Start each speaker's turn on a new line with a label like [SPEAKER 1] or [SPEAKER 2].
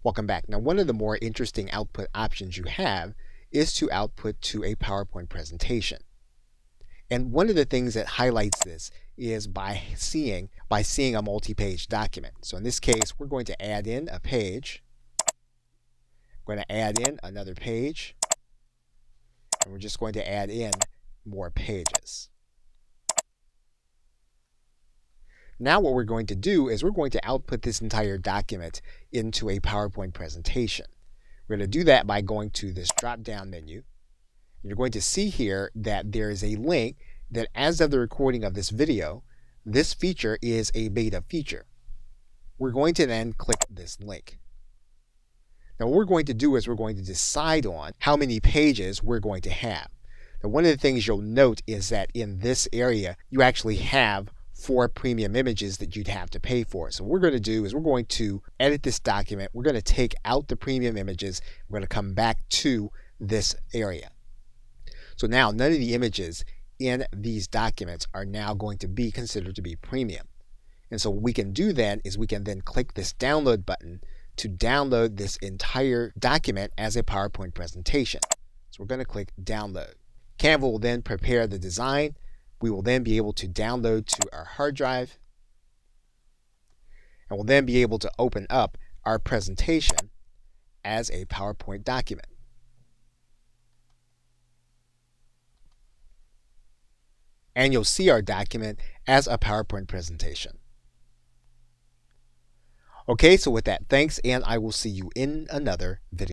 [SPEAKER 1] Welcome back. Now, one of the more interesting output options you have is to output to a PowerPoint presentation. And one of the things that highlights this is by seeing a multi-page document. So in this case, we're going to add in a page. We're going to add in another page. And we're just going to add in more pages. Now what we're going to do is we're going to output this entire document into a PowerPoint presentation. We're going to do that by going to this drop-down menu. You're going to see here that there is a link that as of the recording of this video, this feature is a beta feature. We're going to then click this link. Now what we're going to do is we're going to decide on how many pages we're going to have. Now one of the things you'll note is that in this area, you actually have 4 premium images that you'd have to pay for. So what we're going to do is we're going to edit this document. We're going to take out the premium images. We're going to come back to this area. So now none of the images in these documents are now going to be considered to be premium. And so what we can do then is we can then click this download button to download this entire document as a PowerPoint presentation. So we're going to click download. Canva will then prepare the design. We will then be able to download to our hard drive, and we'll then be able to open up our presentation as a PowerPoint document. And you'll see our document as a PowerPoint presentation. Okay, so with that, thanks, and I will see you in another video.